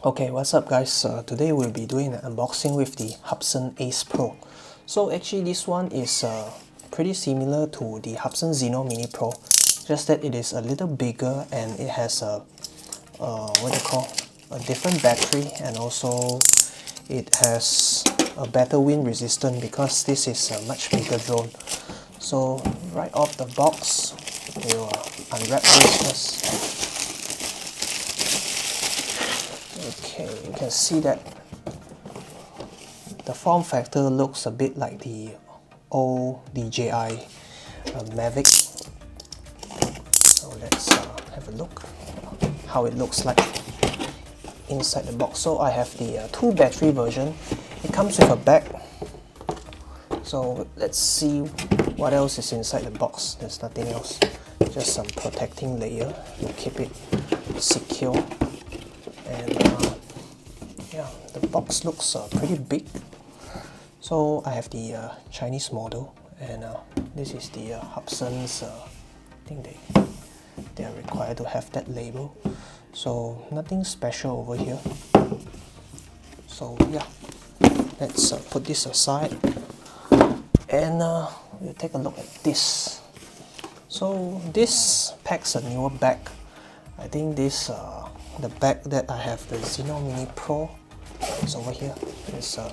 Okay, what's up guys? Today we'll be doing an unboxing with the Hubsan Ace Pro. So actually this one is pretty similar to the Hubsan Zino Mini Pro, just that it is a little bigger and it has a different battery, and also it has a better wind resistance because this is a much bigger drone. So right off the box, we'll unwrap this first. Okay, you can see that the form factor looks a bit like the old DJI Mavic. So let's have a look how it looks like inside the box. So I have the 2 battery version. It comes with a bag. So let's see what else is inside the box. There's nothing else, just some protecting layer to keep it secure. And yeah, the box looks pretty big. So I have the Chinese model, and this is the Hubsan's. I think they are required to have that label. So nothing special over here. So yeah, let's put this aside, and we'll take a look at this. So this packs a newer bag. I think this the bag that I have, the Zino Mini Pro, is over here. It's I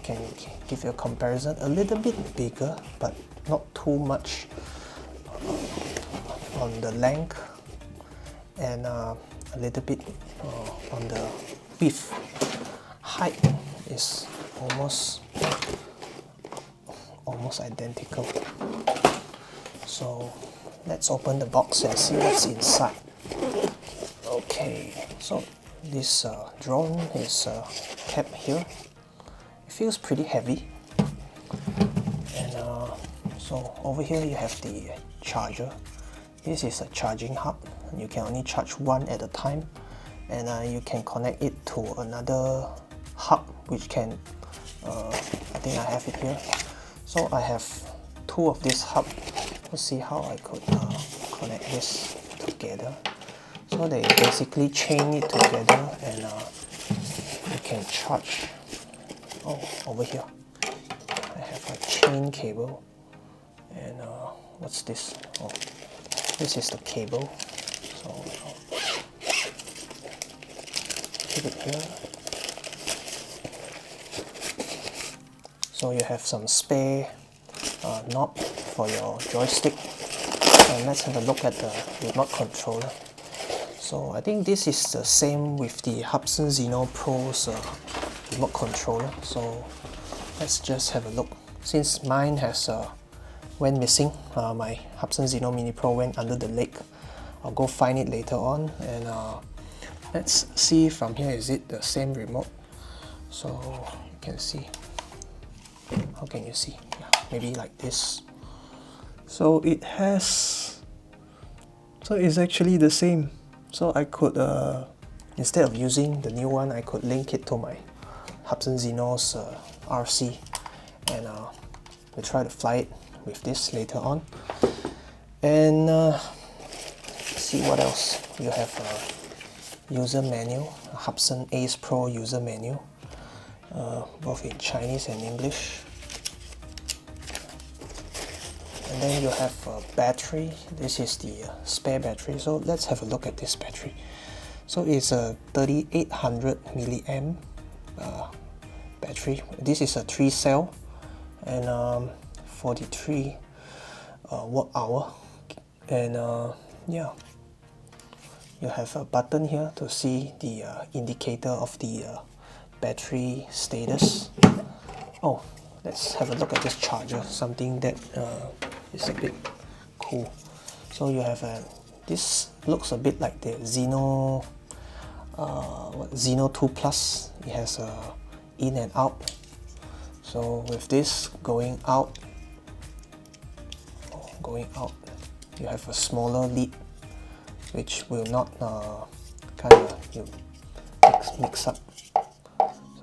can give you a comparison. A little bit bigger, but not too much on the length, and a little bit on the width. Height is almost identical. So let's open the box and see what's inside. Okay, so this drone is kept here. It feels pretty heavy, and so over here you have the charger. This is a charging hub. You can only charge one at a time, and you can connect it to another hub, which can I think I have it here. So I have 2 of this hub. Let's see how I could connect this together. So they basically chain it together, and you can charge. Oh, over here I have a chain cable, and what's this? Oh, this is the cable. So I'll keep it here. So you have some spare knob for your joystick, and let's have a look at the remote controller. So I think this is the same with the Hubsan Zino Pro's remote controller. So let's just have a look. Since mine has went missing, my Hubsan Zino Mini Pro went under the lake. I'll go find it later on, and let's see from here, is it the same remote? So you can see. How can you see? Yeah, maybe like this. So it has. So it's actually the same. So I could, instead of using the new one, I could link it to my Hubsan Zino's RC, and we'll try to fly it with this later on. And see what else. You have a user manual, a Hubsan Ace Pro user manual, both in Chinese and English. And then you have a battery. This is the spare battery. So let's have a look at this battery. So it's a 3800 milliamp battery. This is a 3-cell, and 43 watt hour. And yeah, you have a button here to see the indicator of the battery status. Oh, let's have a look at this charger, something that is a bit cool. So you have this looks a bit like the Zino Zino 2 Plus. It has a in and out. So with this going out, you have a smaller lid, which will not kind of mix up.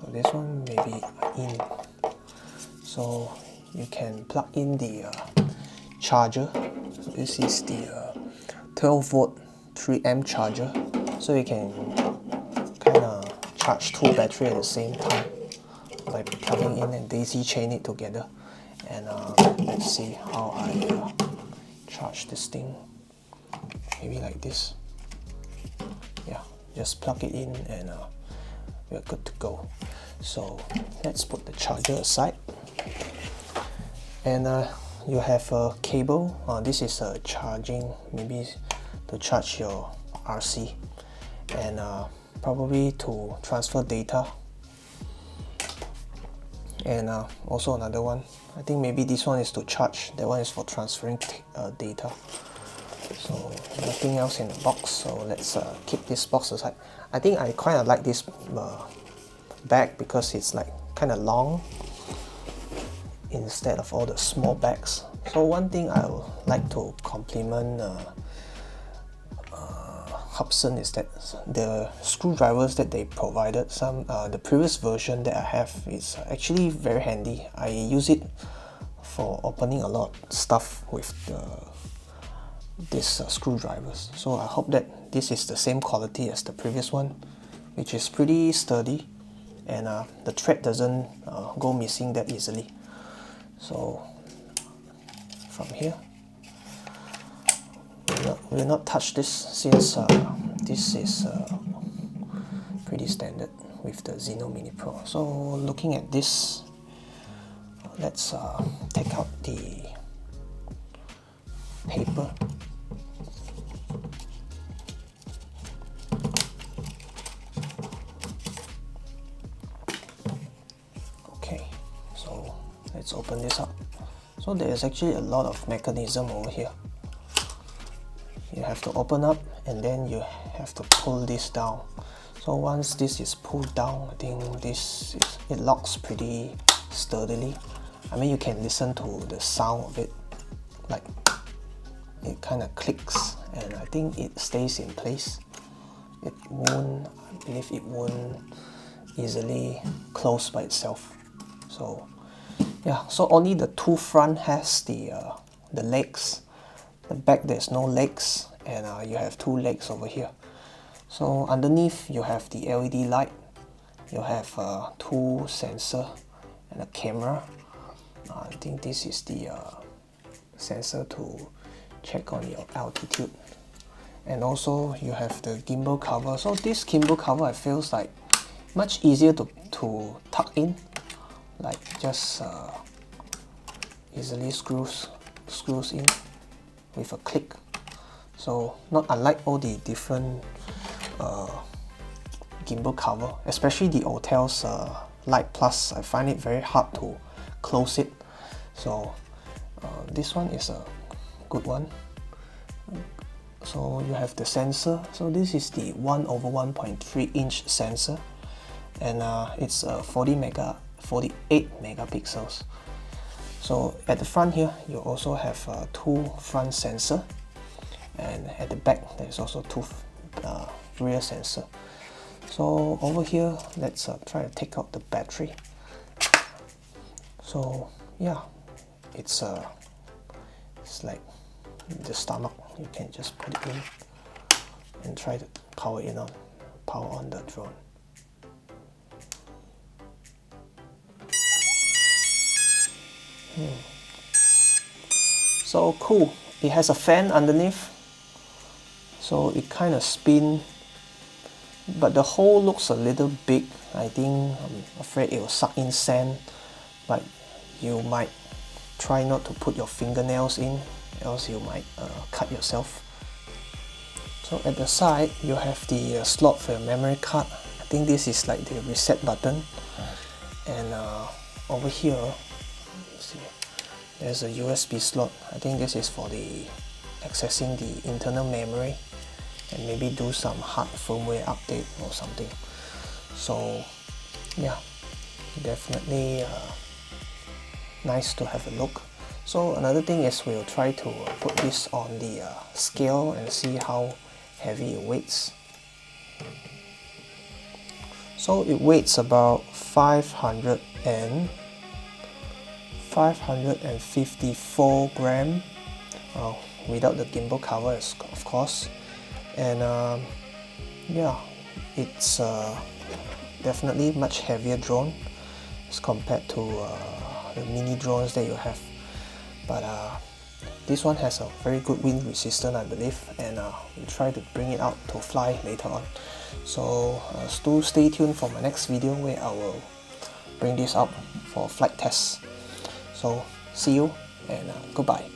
So this one may be in. So you can plug in the charger. So this is the 12 volt 3 amp charger. So you can kind of charge two batteries at the same time by plugging in and daisy chain it together. And let's see how I charge this thing. Maybe like this. Yeah, just plug it in and we're good to go. So let's put the charger aside. And you have a cable. This is a charging, maybe to charge your RC, and probably to transfer data. And also another one, I think maybe this one is to charge, that one is for transferring data. So nothing else in the box, so let's keep this box aside. I think I kind of like this bag because it's like kind of long instead of all the small bags. So one thing I would like to compliment Hubsan is that the screwdrivers that they provided, the previous version that I have is actually very handy. I use it for opening a lot of stuff with these screwdrivers. So I hope that this is the same quality as the previous one, which is pretty sturdy, and the thread doesn't go missing that easily. So from here, we'll not touch this since this is pretty standard with the Zino Mini Pro. So looking at this, let's take out the paper. Okay, so let's open this up. So there is actually a lot of mechanism over here. You have to open up and then you have to pull this down. So once this is pulled down, I think it locks pretty sturdily. I mean, you can listen to the sound of it, like it kind of clicks, and I think it stays in place. I believe it won't easily close by itself. So yeah, so only the two front has the legs. The back there's no legs, and you have two legs over here. So underneath you have the LED light, you have two sensor and a camera. I think this is the sensor to check on your altitude, and also you have the gimbal cover. So this gimbal cover, I feels like much easier to tuck in, like just easily screws in with a click. So not unlike all the different gimbal cover, especially the Hotels Light Plus, I find it very hard to close it. So this one is a good one. So you have the sensor. So this is the 1/1.3 inch sensor, and it's 48 megapixels. So at the front here, you also have two front sensor, and at the back there's also two rear sensor. So over here, let's try to take out the battery. So yeah, it's like the stomach. You can just put it in and try to power on the drone. So cool. It has a fan underneath, so it kind of spin, but the hole looks a little big. I'm afraid it will suck in sand, but you might try not to put your fingernails in, else you might cut yourself. So at the side you have the slot for your memory card. I think this is like the reset button, and over here, let's see, there's a USB slot. I think this is for accessing the internal memory and maybe do some hard firmware update or something. So yeah, definitely nice to have a look. So another thing is we'll try to put this on the scale and see how heavy it weighs. So it weighs about 554 gram, without the gimbal cover, of course. And yeah, it's definitely much heavier drone as compared to the mini drones that you have. But this one has a very good wind resistance, I believe, and we'll try to bring it out to fly later on. So do stay tuned for my next video where I will bring this out for flight tests. So see you and goodbye.